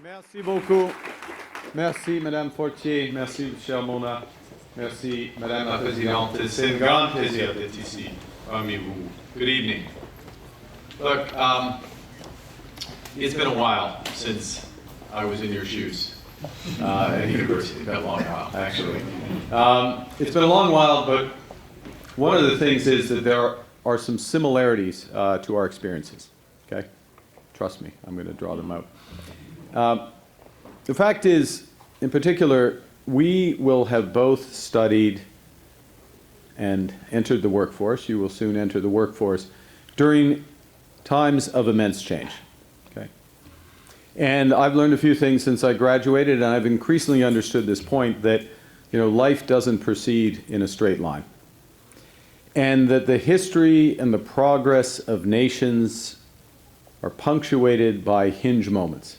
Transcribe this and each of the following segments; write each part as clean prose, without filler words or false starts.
Merci beaucoup. Merci, Madame Fortier. Merci, cher Mona. Merci, Madame la Présidente. C'est un grand plaisir d'être ici parmi vous. Good evening. Look, it's been a while since I was in your shoes at university. It's been a long while, actually. It's been a long while, but one of the things is that there are some similarities to our experiences. Okay? Trust me, I'm going to draw them out. The fact is, in particular, we will have both studied and entered the workforce. You will soon enter the workforce during times of immense change. Okay? And I've learned a few things since I graduated, and I've increasingly understood this point that, life doesn't proceed in a straight line. And that the history and the progress of nations are punctuated by hinge moments.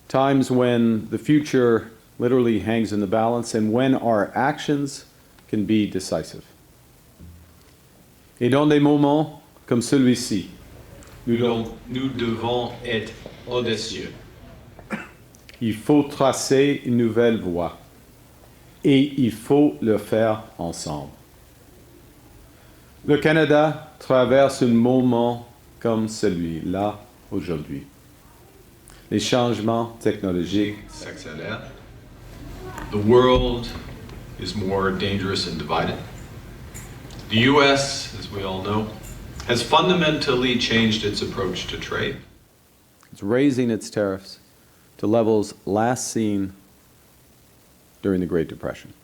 Times when the future literally hangs in the balance and when our actions can be decisive. Et dans des moments comme celui-ci, nous devons être audacieux. Il faut tracer une nouvelle voie et il faut le faire ensemble. Le Canada traverse un moment comme celui-là aujourd'hui. Les changements technologiques s'accélèrent. The world is more dangerous and divided. The U.S., as we all know, has fundamentally changed its approach to trade. It's raising its tariffs to levels last seen during the Great Depression.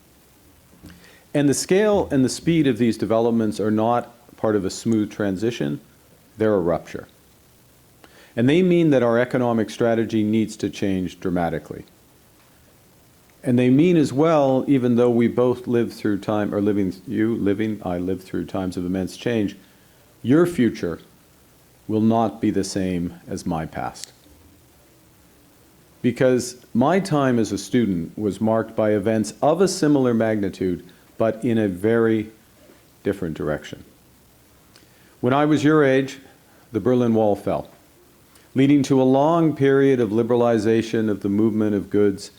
And the scale and the speed of these developments are not part of a smooth transition, they're a rupture. And they mean that our economic strategy needs to change dramatically. And they mean as well, even though we both lived through time, or I lived through times of immense change, your future will not be the same as my past. Because my time as a student was marked by events of a similar magnitude, but in a very different direction. When I was your age, the Berlin Wall fell, leading to a long period of liberalization of the movement of goods,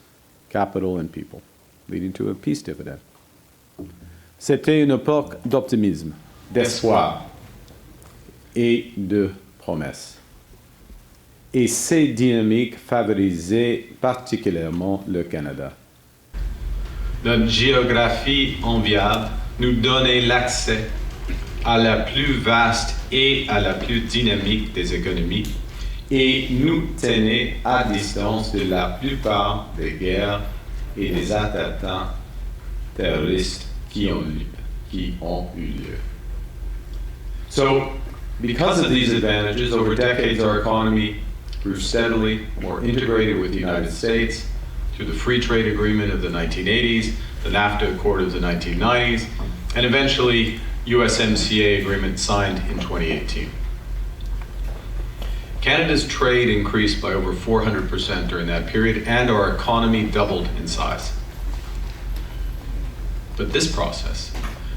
capital, and people, leading to a peace dividend. C'était une époque d'optimisme, d'espoir et de promesses. Et ces dynamiques favorisaient particulièrement le Canada. Notre géographie enviable nous donnait l'accès à la plus vaste et à la plus dynamique des économies et nous tenait à distance de la plupart des guerres et des attentats terroristes qui ont eu lieu. So, because of these advantages, over decades our economy grew steadily more integrated with the United States through the Free Trade Agreement of the 1980s, the NAFTA Accord of the 1990s, and eventually USMCA agreement signed in 2018. Canada's trade increased by over 400% during that period, and our economy doubled in size. But this process,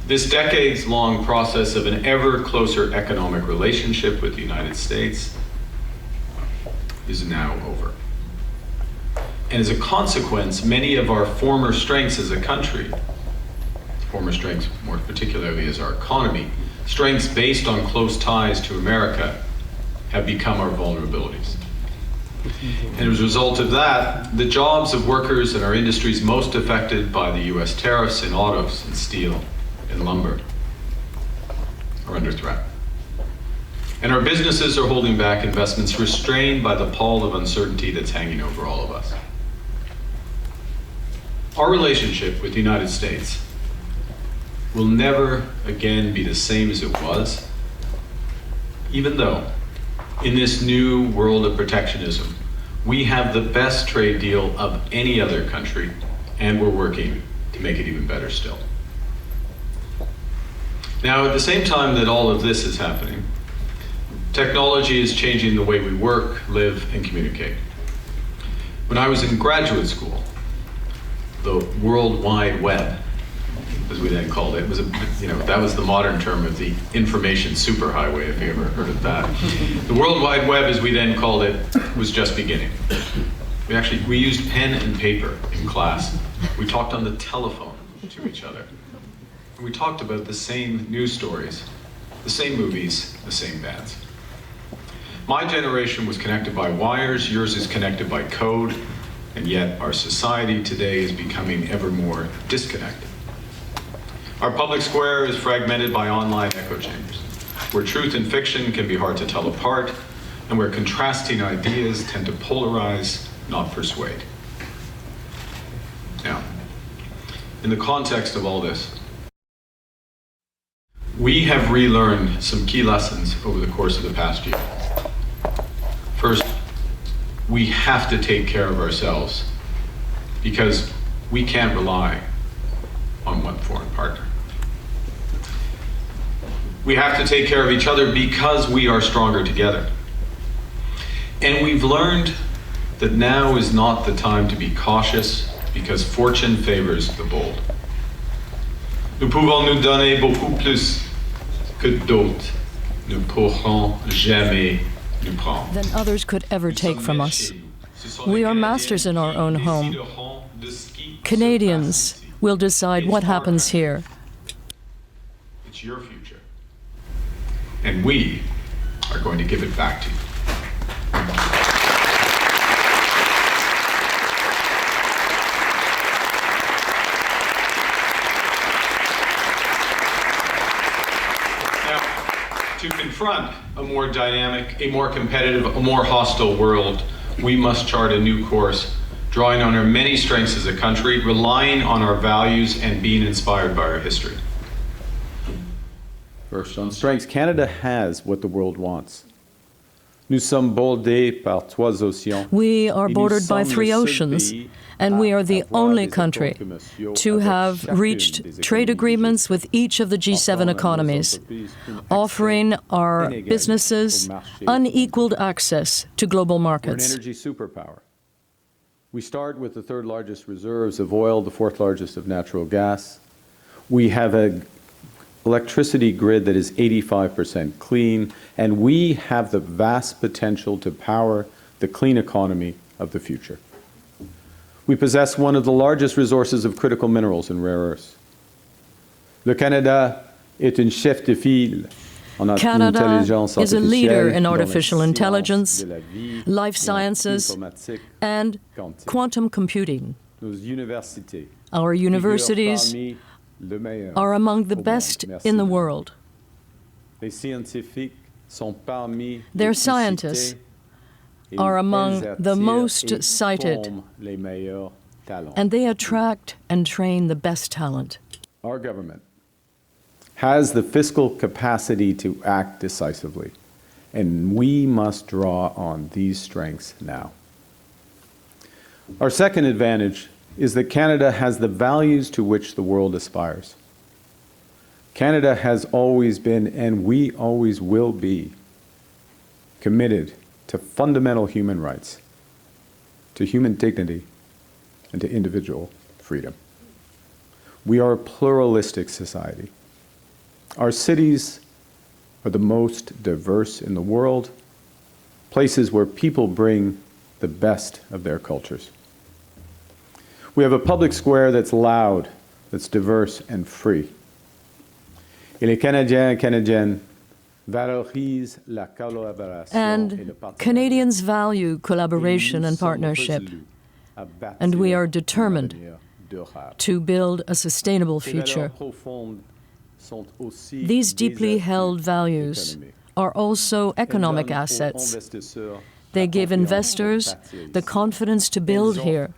this decades-long process of an ever closer economic relationship with the United States, is now over. And as a consequence, many of our former strengths as a country, former strengths more particularly as our economy, strengths based on close ties to America, have become our vulnerabilities. And as a result of that, the jobs of workers in our industries most affected by the US tariffs in autos and steel and lumber are under threat. And our businesses are holding back investments restrained by the pall of uncertainty that's hanging over all of us. Our relationship with the United States will never again be the same as it was, even though in this new world of protectionism, we have the best trade deal of any other country, and we're working to make it even better still. Now, at the same time that all of this is happening, technology is changing the way we work, live, and communicate. When I was in graduate school, the World Wide Web, as we then called it, was that was the modern term of the information superhighway, if you ever heard of that. The World Wide Web, as we then called it, was just beginning. We used pen and paper in class. We talked on the telephone to each other. We talked about the same news stories, the same movies, the same bands. My generation was connected by wires, yours is connected by code, and yet our society today is becoming ever more disconnected. Our public square is fragmented by online echo chambers, where truth and fiction can be hard to tell apart, and where contrasting ideas tend to polarize, not persuade. Now, in the context of all this, we have relearned some key lessons over the course of the past year. First, we have to take care of ourselves because we can't rely on one foreign partner. We have to take care of each other because we are stronger together. And we've learned that now is not the time to be cautious because fortune favors the bold. Nous pouvons nous donner beaucoup plus que d'autres ne pourront jamais nous prendre. Than others could ever take from us. We are masters in our own home. Canadians will decide what happens here. It's your future. And we are going to give it back to you. To confront a more dynamic, a more competitive, a more hostile world, we must chart a new course, drawing on our many strengths as a country, relying on our values, and being inspired by our history. First, on strengths, Canada has what the world wants. Nous sommes bordés par trois océans. We are bordered by 3 oceans, and we are the only country to have reached trade agreements with each of the G7 economies, offering our businesses unequaled access to global We're an markets. energy superpower. We start with the 3rd largest reserves of oil, the 4th largest of natural gas. We have an electricity grid that is 85% clean, and we have the vast potential to power the clean economy of the future. We possess one of the largest resources of critical minerals and rare earths. Le Canada est un chef de file en Canada intelligence is a leader in artificielle, artificial dans la intelligence, science de la vie, life dans sciences, l'informatique and quantique. quantum computing. Nos universités Our universities figurent parmi le meilleur are among the au best monde. Merci in the beaucoup. world. Les scientifiques sont parmi Their les plus scientists cités et are among elles the attirent most et cited, forment les meilleurs talents. and they attract and train the best talent. Our government has the fiscal capacity to act decisively, and we must draw on these strengths now. Our second advantage is that Canada has the values to which the world aspires. Canada has always been, and we always will be, committed to fundamental human rights, to human dignity, and to individual freedom. We are a pluralistic society. Our cities are the most diverse in the world, places where people bring the best of their cultures. We have a public square that's loud, that's diverse and free. Et les Canadiens et Canadiennes valorisent la collaboration et And le partenariat. Canadians value collaboration and partnership, and we are determined to build a sustainable future. These deeply held values are also economic assets. They give investors the confidence to build here.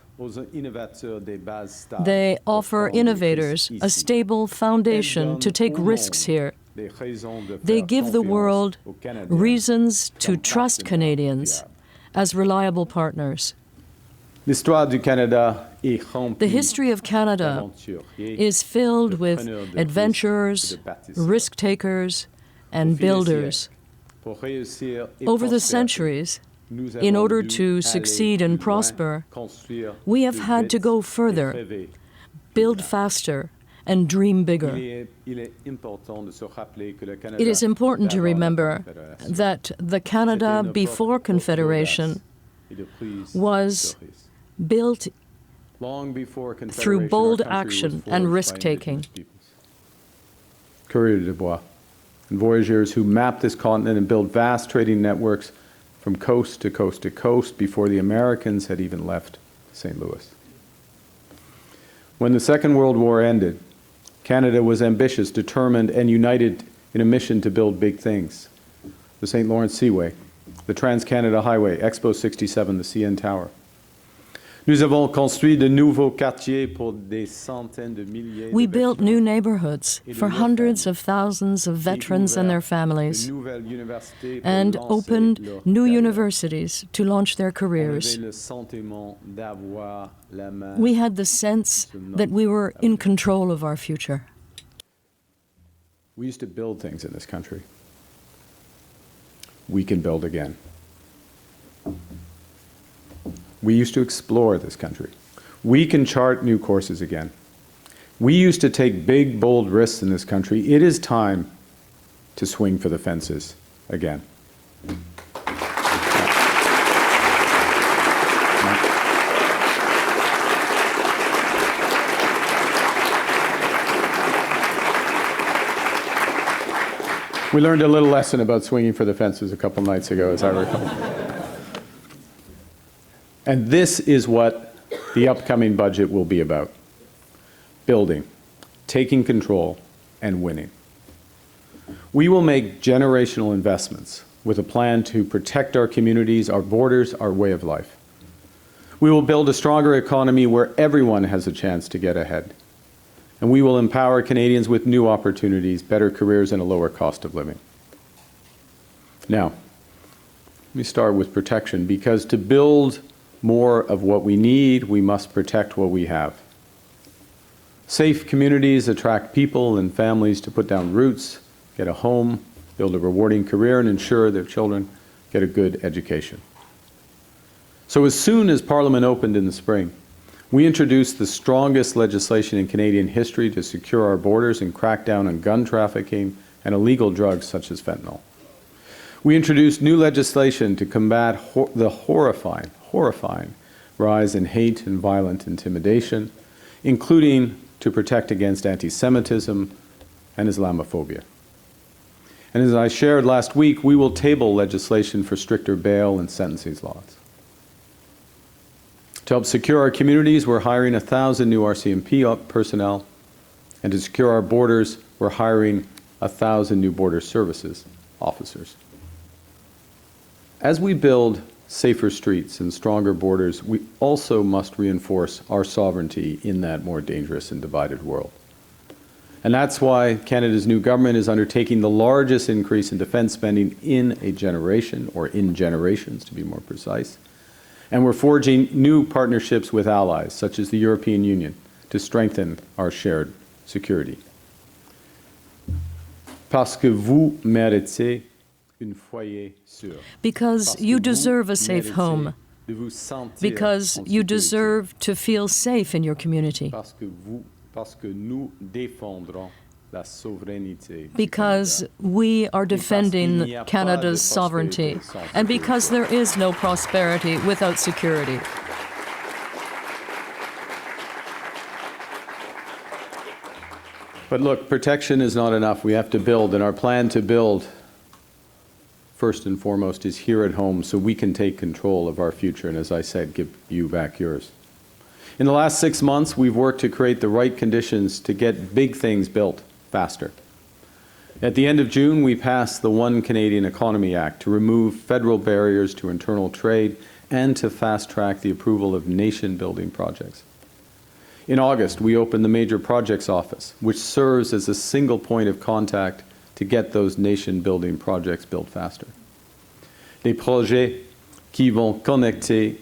They offer innovators a stable foundation to take risks here. They give the world reasons to trust Canadians as reliable partners. The history of Canada is filled with adventurers, risk-takers, and builders. Over the centuries, in order to succeed and prosper, we have had to go further, build faster, and dream bigger. It is important to remember that the Canada before Confederation was built long before through bold action and risk-taking. Coureurs de bois and voyageurs who mapped this continent and built vast trading networks from coast to coast to coast before the Americans had even left St. Louis. When the Second World War ended, Canada was ambitious, determined, and united in a mission to build big things. The St. Lawrence Seaway, the Trans-Canada Highway, Expo 67, the CN Tower. Nous avons construit de nouveaux quartiers pour des centaines de milliers. We built new neighborhoods for hundreds of thousands of veterans and their families, and opened new universities to launch their careers. We had the sense that we were in control of our future. We used to build things in this country. We can build again. We used to explore this country. We can chart new courses again. We used to take big, bold risks in this country. It is time to swing for the fences again. We learned a little lesson about swinging for the fences a couple nights ago, as I recall. And this is what the upcoming budget will be about: building, taking control, and winning. We will make generational investments with a plan to protect our communities, our borders, our way of life. We will build a stronger economy where everyone has a chance to get ahead. And we will empower Canadians with new opportunities, better careers, and a lower cost of living. Now, let me start with protection, because to build more of what we need, we must protect what we have. Safe communities attract people and families to put down roots, get a home, build a rewarding career, and ensure their children get a good education. So as soon as Parliament opened in the spring, we introduced the strongest legislation in Canadian history to secure our borders and crack down on gun trafficking and illegal drugs such as fentanyl. We introduced new legislation to combat the horrifying rise in hate and violent intimidation, including to protect against anti-Semitism and Islamophobia. And as I shared last week, we will table legislation for stricter bail and sentencing laws. To help secure our communities, we're hiring 1,000 new RCMP personnel, and to secure our borders, we're hiring 1,000 new border services officers. As we build safer streets and stronger borders, we also must reinforce our sovereignty in that more dangerous and divided world. And that's why Canada's new government is undertaking the largest increase in defense spending in a generation, or in generations to be more precise. And we're forging new partnerships with allies, such as the European Union, to strengthen our shared security. Parce que vous méritez un foyer sûr. Because you deserve a safe home. Because you deserve to feel safe in your community. Parce que nous défendrons la souveraineté. Because we are defending Canada's sovereignty, and because there is no prosperity without security. But look, protection is not enough. We have to build, and our plan to build, first and foremost, is here at home so we can take control of our future and, as I said, give you back yours. In the last 6 months, we've worked to create the right conditions to get big things built faster. At the end of June, we passed the One Canadian Economy Act to remove federal barriers to internal trade and to fast-track the approval of nation-building projects. In August, we opened the Major Projects Office, which serves as a single point of contact to get those nation-building projects built faster. Les projets qui vont connecter,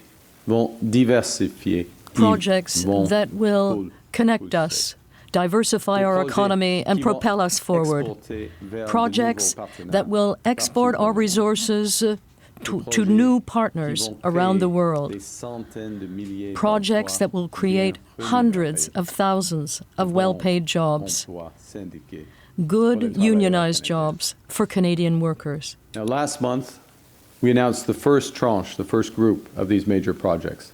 vont diversifier. Projects that will connect us, diversify our economy, and propel us forward. Projects that will export our resources to new partners around the world. Projects that will create hundreds of thousands of well-paid jobs. Good unionized jobs for Canadian workers. Now, last month, we announced the first tranche, the first group of these major projects,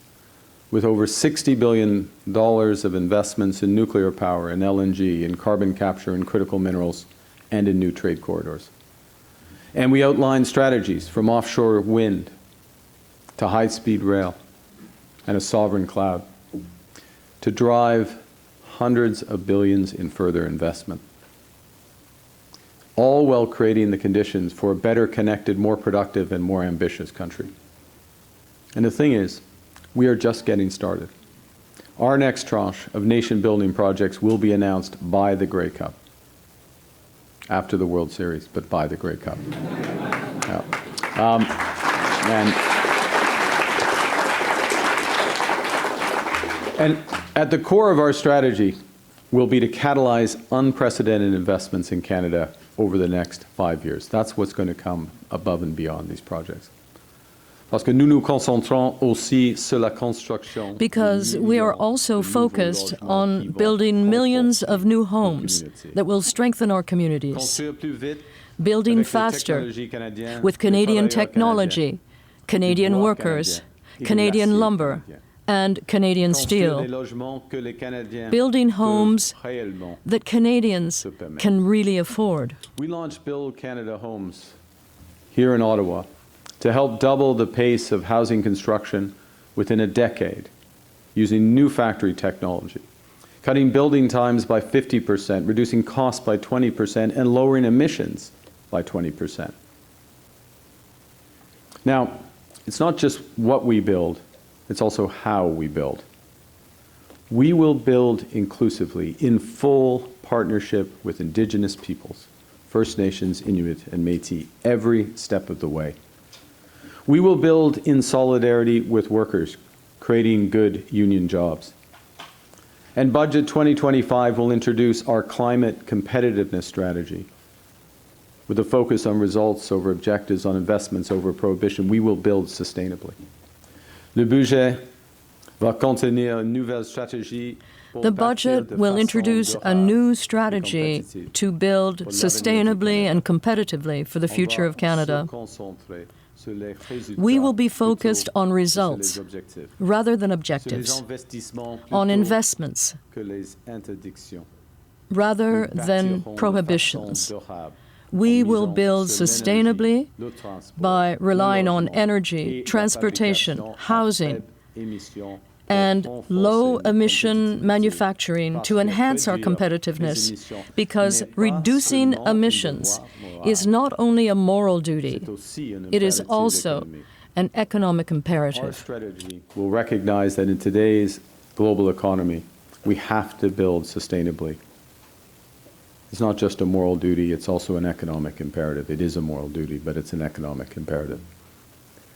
with over $60 billion of investments in nuclear power, in LNG, in carbon capture, in critical minerals, and in new trade corridors. And we outlined strategies from offshore wind to high-speed rail and a sovereign cloud to drive hundreds of billions in further investment, all while creating the conditions for a better connected, more productive, and more ambitious country. And the thing is, we are just getting started. Our next tranche of nation-building projects will be announced by the Grey Cup, after the World Series, but by the Grey Cup. Yeah. And at the core of our strategy will be to catalyze unprecedented investments in Canada over the next 5 years. That's what's going to come above and beyond these projects. Because we are also focused on building millions of new homes that will strengthen our communities, building faster with Canadian technology, Canadian workers, Canadian lumber, and Canadian steel, building homes that Canadians can really afford. We launched Build Canada Homes here in Ottawa to help double the pace of housing construction within a decade using new factory technology, cutting building times by 50%, reducing costs by 20%, and lowering emissions by 20%. Now, it's not just what we build, it's also how we build. We will build inclusively in full partnership with Indigenous peoples, First Nations, Inuit, and Métis every step of the way. We will build in solidarity with workers, creating good union jobs. And Budget 2025 will introduce our climate competitiveness strategy. With a focus on results over objectives, on investments over prohibition, we will build sustainably. Le budget va contenir une nouvelle stratégie. The budget will introduce a new strategy to build sustainably and competitively for the future of Canada. We will be focused on results rather than objectives, on investments rather than prohibitions. We will build sustainably by relying on energy, transportation, housing, and low-emission manufacturing to enhance our competitiveness, because reducing emissions is not only a moral duty, it is also an economic Our imperative. strategy will recognize that in today's global economy, we have to build sustainably. It's not just a moral duty, it's also an economic imperative. It is a moral duty, but it's an economic imperative.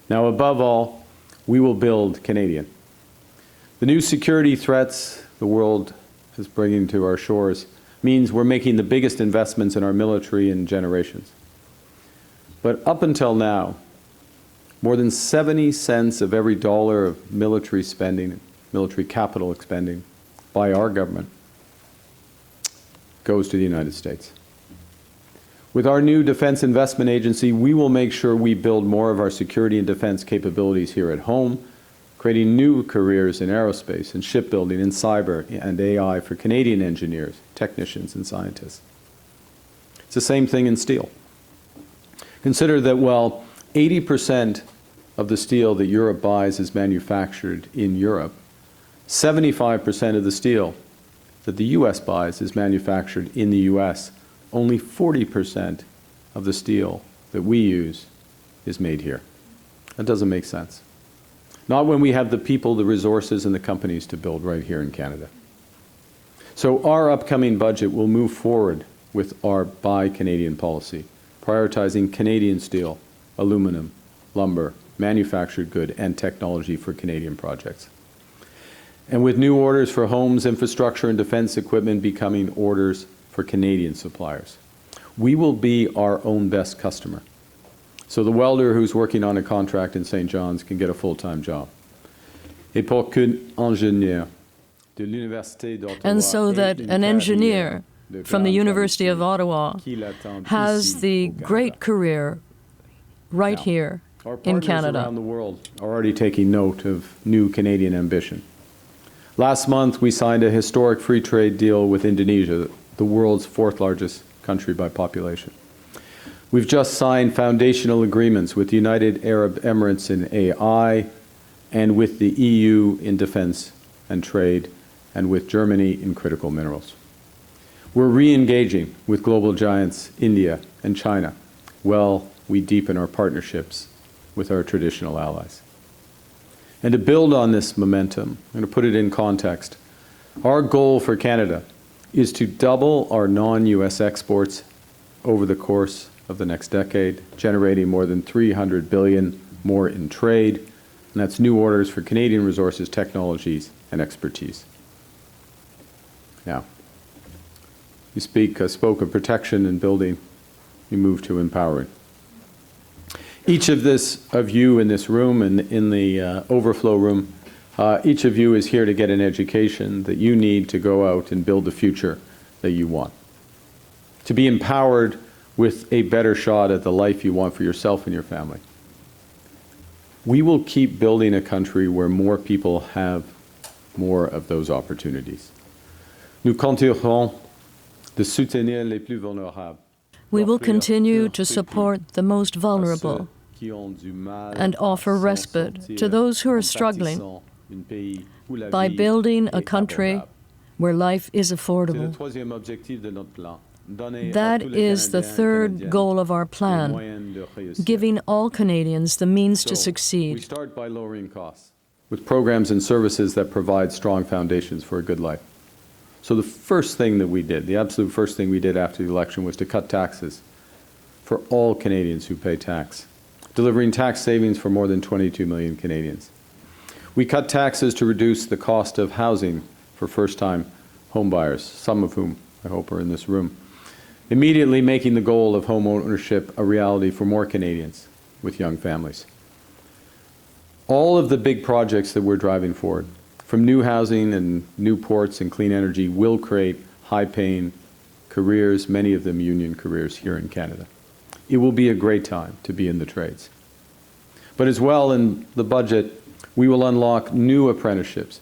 Now, above all, we will build Canadian. The new security threats the world is bringing to our shores means we're making the biggest investments in our military in generations. But up until now, more than 70 cents of every dollar of military spending, military capital expending by our government goes to the United States. With our new Defense Investment Agency, we will make sure we build more of our security and defense capabilities here at home, creating new careers in aerospace and shipbuilding and cyber and AI for Canadian engineers, technicians, and scientists. It's the same thing in steel. Consider that while 80% of the steel that Europe buys is manufactured in Europe, 75% of the steel that the U.S. buys is manufactured in the U.S. Only 40% of the steel that we use is made here. That doesn't make sense. Not when we have the people, the resources, and the companies to build right here in Canada. So our upcoming budget will move forward with our Buy Canadian policy, prioritizing Canadian steel, aluminum, lumber, manufactured good, and technology for Canadian projects. And with new orders for homes, infrastructure, and defense equipment becoming orders for Canadian suppliers. We will be our own best customer. So the welder who's working on a contract in St. John's can get a full-time job. Et pour qu'un ingénieur de l'Université d'Ottawa And so that an engineer from the University of Ottawa has the great career right here Our in partners Canada. around the world are already taking note of new Canadian ambition. Last month, we signed a historic free trade deal with Indonesia, the world's fourth largest country by population. We've just signed foundational agreements with the United Arab Emirates in AI, and with the EU in defense and trade, and with Germany in critical minerals. We're re-engaging with global giants India and China while we deepen our partnerships with our traditional allies. And to build on this momentum, and to put it in context, our goal for Canada is to double our non-US exports over the course of the next decade, generating more than $300 billion more in trade, and that's new orders for Canadian resources, technologies, and expertise. Now, you spoke of protection and building, you move to empowering. Each of you in this room and in the overflow room, each of you is here to get an education that you need to go out and build the future that you want. To be empowered with a better shot at the life you want for yourself and your family. We will keep building a country where more people have more of those opportunities. Nous continuerons de soutenir les plus vulnérables. We will continue to support the most vulnerable and offer respite to those who are struggling by building a country where life is affordable. That is the third goal of our plan, giving all Canadians the means to We succeed. start by lowering costs with programs and services that provide strong foundations for a good life. So the first thing that we did, the absolute first thing we did after the election, was to cut taxes for all Canadians who pay tax, delivering tax savings for more than 22 million Canadians. We cut taxes to reduce the cost of housing for first-time homebuyers, some of whom I hope are in this room, immediately making the goal of home ownership a reality for more Canadians with young families. All of the big projects that we're driving forward, from new housing and new ports and clean energy, will create high-paying careers, many of them union careers here in Canada. It will be a great time to be in the trades. But as well, in the budget, we will unlock new apprenticeships,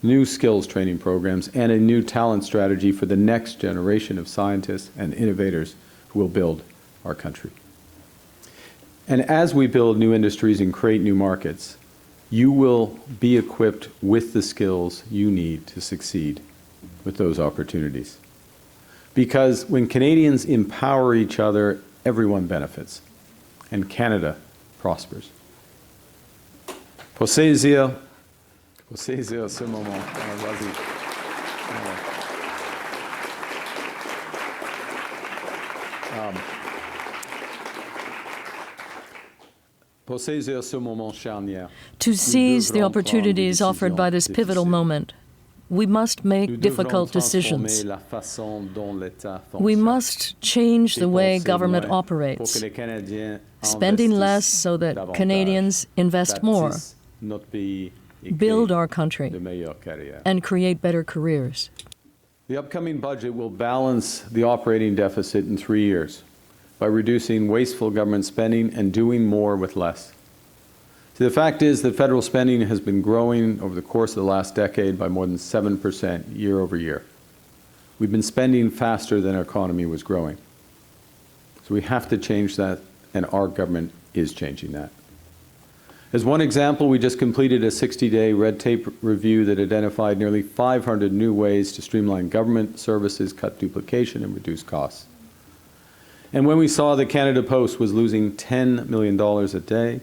new skills training programs, and a new talent strategy for the next generation of scientists and innovators who will build our country. And as we build new industries and create new markets, you will be equipped with the skills you need to succeed with those opportunities. Because when Canadians empower each other, everyone benefits, and Canada prospers. Pour saisir ce moment. Vas-y. Pour saisir ce moment charnière. To seize the opportunities offered by this pivotal moment, we must make difficult decisions. We must change the way government operates, spending less so that Canadians invest more, build our country, and create better careers. The upcoming budget will balance the operating deficit in 3 years by reducing wasteful government spending and doing more with less. See, the fact is that federal spending has been growing over the course of the last decade by more than 7% year over year. We've been spending faster than our economy was growing. So we have to change that, and our government is changing that. As one example, we just completed a 60-day red tape review that identified nearly 500 new ways to streamline government services, cut duplication, and reduce costs. And when we saw that Canada Post was losing $10 million a day,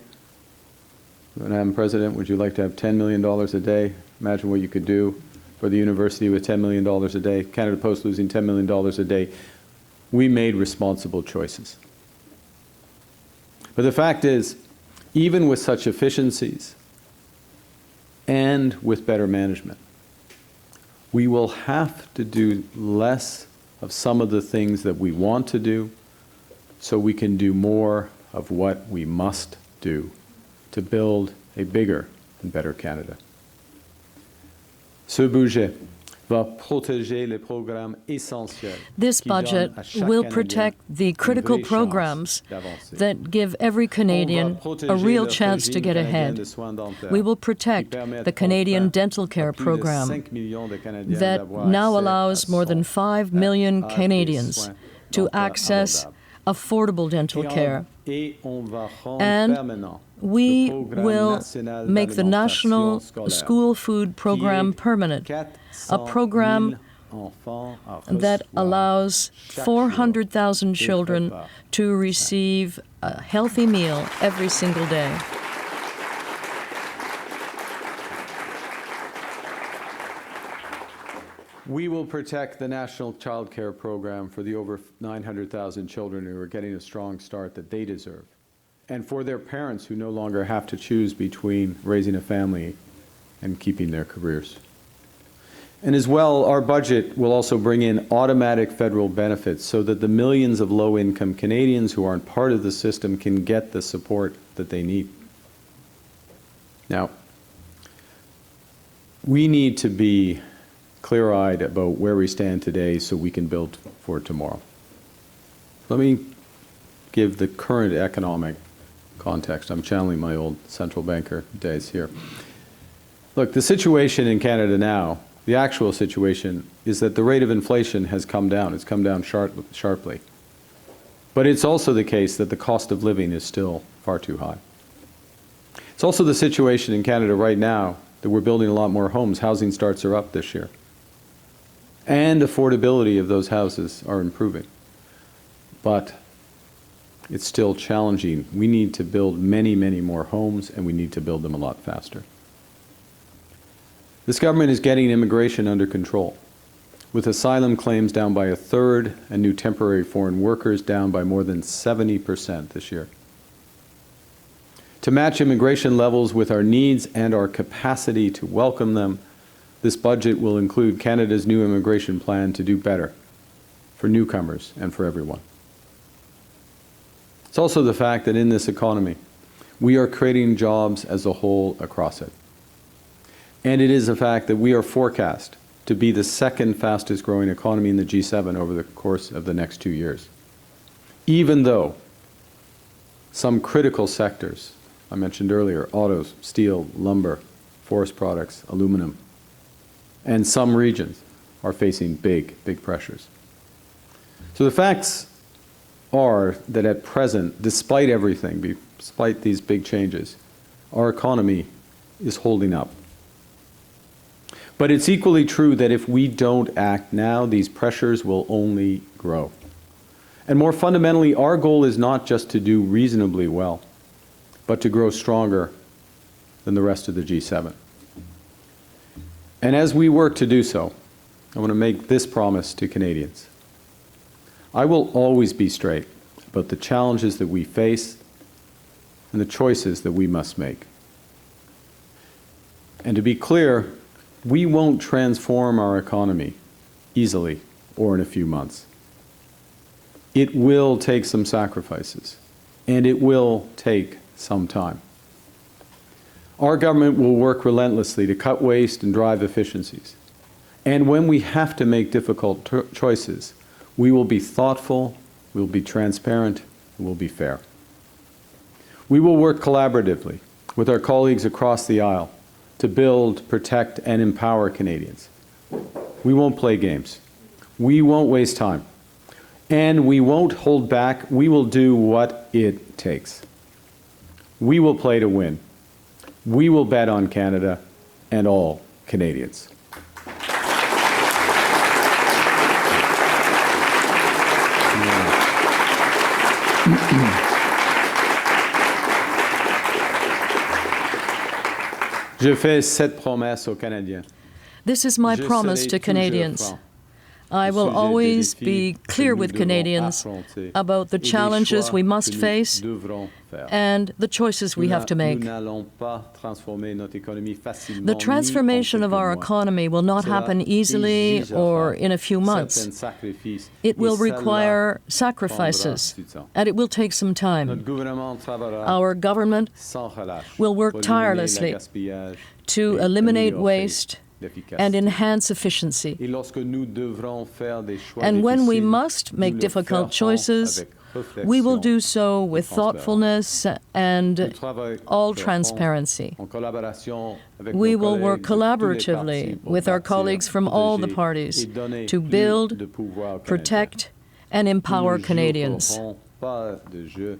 Madam President, would you like to have $10 million a day? Imagine what you could do for the university with $10 million a day. Canada Post losing $10 million a day. We made responsible choices. But the fact is, even with such efficiencies and with better management, we will have to do less of some of the things that we want to do so we can do more of what we must do to build a bigger and better Canada. Ce budget va protéger les programmes essentiels. This qui donnent budget à chaque will Canadien protect the une critical vraie chance programs d'avancer. that give every Canadian On va a protéger real le chance to régime get canadien ahead. de soins dentaires We will qui protect permettent the Canadian enfin dental à care plus de program 5 millions de Canadiens that d'avoir now accès allows à more son- than 5 à- million à des Canadians soins to dentaires access abordables. affordable dental care. Et on va rendre And permanent we le programme will national make the National d'alimentation scolaire, School Food Program qui aide permanent, 400 a program 000 enfants à that recevoir allows chaque 400,000 jour des children repas. to receive a healthy meal every single day. We will protect the National Child Care Program for the over 900,000 children who are getting a strong start that they deserve, and for their parents who no longer have to choose between raising a family and keeping their careers. And as well, our budget will also bring in automatic federal benefits so that the millions of low-income Canadians who aren't part of the system can get the support that they need. Now, we need to be clear-eyed about where we stand today so we can build for tomorrow. Let me give the current economic context. I'm channeling my old central banker days here. Look, the situation in Canada now, the actual situation, is that the rate of inflation has come down. It's come down sharply. But it's also the case that the cost of living is still far too high. It's also the situation in Canada right now that we're building a lot more homes. Housing starts are up this year. And affordability of those houses are improving. But it's still challenging. We need to build many, many more homes, and we need to build them a lot faster. This government is getting immigration under control, with asylum claims down by 1/3 and new temporary foreign workers down by more than 70% this year. To match immigration levels with our needs and our capacity to welcome them, this budget will include Canada's new immigration plan to do better for newcomers and for everyone. It's also the fact that in this economy, we are creating jobs as a whole across it. And it is a fact that we are forecast to be the second fastest growing economy in the G7 over the course of the next 2 years. Even though some critical sectors, I mentioned earlier, autos, steel, lumber, forest products, aluminum, and some regions are facing big, big pressures. So the facts are that at present, despite everything, despite these big changes, our economy is holding up. But it's equally true that if we don't act now, these pressures will only grow. And more fundamentally, our goal is not just to do reasonably well, but to grow stronger than the rest of the G7. And as we work to do so, I want to make this promise to Canadians. I will always be straight about the challenges that we face and the choices that we must make. And to be clear, we won't transform our economy easily or in a few months. It will take some sacrifices, and it will take some time. Our government will work relentlessly to cut waste and drive efficiencies. And when we have to make difficult choices, we will be thoughtful, we will be transparent, and we'll be fair. We will work collaboratively with our colleagues across the aisle to build, protect, and empower Canadians. We won't play games. We won't waste time. And we won't hold back. We will do what it takes. We will play to win. We will bet on Canada and all Canadians. Je fais cette promesse aux Canadiens. This is my Je promise serai to toujours Canadians. franc I au will sujet des always défis be que clear nous with devons Canadians affronter about the et des challenges choix we must que nous face devrons faire. and the choices we have to make. Nous n'allons pas transformer notre économie facilement, The ni transformation en of quelques our mois. economy will not Cela happen easily exigera or in a few months. certains sacrifices, It will et cela require prendra sacrifices, du temps. and it will take some Notre time. gouvernement travaillera Our government sans relâche will work pour éliminer tirelessly le gaspillage to et eliminate améliorer waste and enhance efficiency. Et lorsque nous devrons faire des choix And when we difficiles, must nous make le difficult ferons choices, avec we will réflexion do so with et transparence. thoughtfulness Nous and all travaillerons transparency. en collaboration avec We nos will work collègues de tous les collaboratively partis pour with our bâtir, colleagues from all the protéger parties et donner to plus build, de pouvoir aux Canadiens. protect, and Nous empower ne Canadians. jouerons pas de jeu,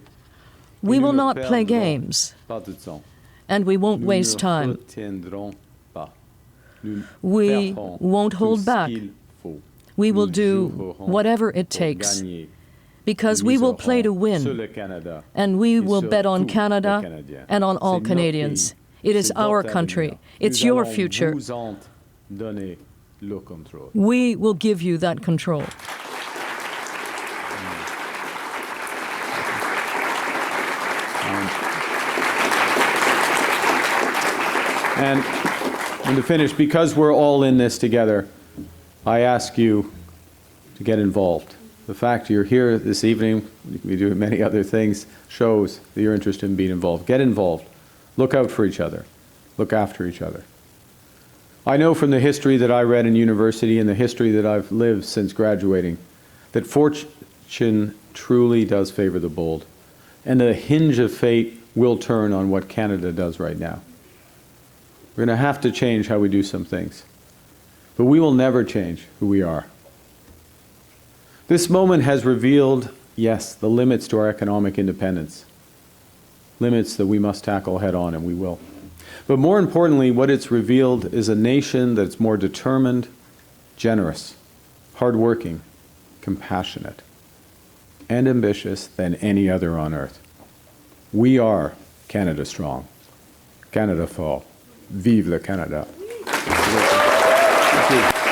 We et nous will ne not play perdrons games, pas de temps. and we won't Nous waste ne time. retiendrons pas. Nous We ferons won't tout hold ce back. qu'il faut. We will Nous do jouerons whatever it pour takes, gagner. because Nous we will play to miserons sur win, le Canada and we et will sur bet on tous les Canada Canadiens. and on all C'est notre Canadians. pays, It is c'est our votre country. avenir. It's Nous your allons future. vous en donner le contrôle. We will give you that control. And to finish, because we're all in this together, I ask you to get involved. The fact you're here this evening, you can be doing many other things, shows that you're interested in being involved. Get involved. Look out for each other. Look after each other. I know from the history that I read in university and the history that I've lived since graduating that fortune truly does favor the bold, and the hinge of fate will turn on what Canada does right now. We're going to have to change how we do some things, but we will never change who we are. This moment has revealed, yes, the limits to our economic independence, limits that we must tackle head on, and we will. But more importantly, what it's revealed is a nation that's more determined, generous, hardworking, compassionate, and ambitious than any other on earth. We are Canada strong, Canada fort. Vive le Canada. Thank you.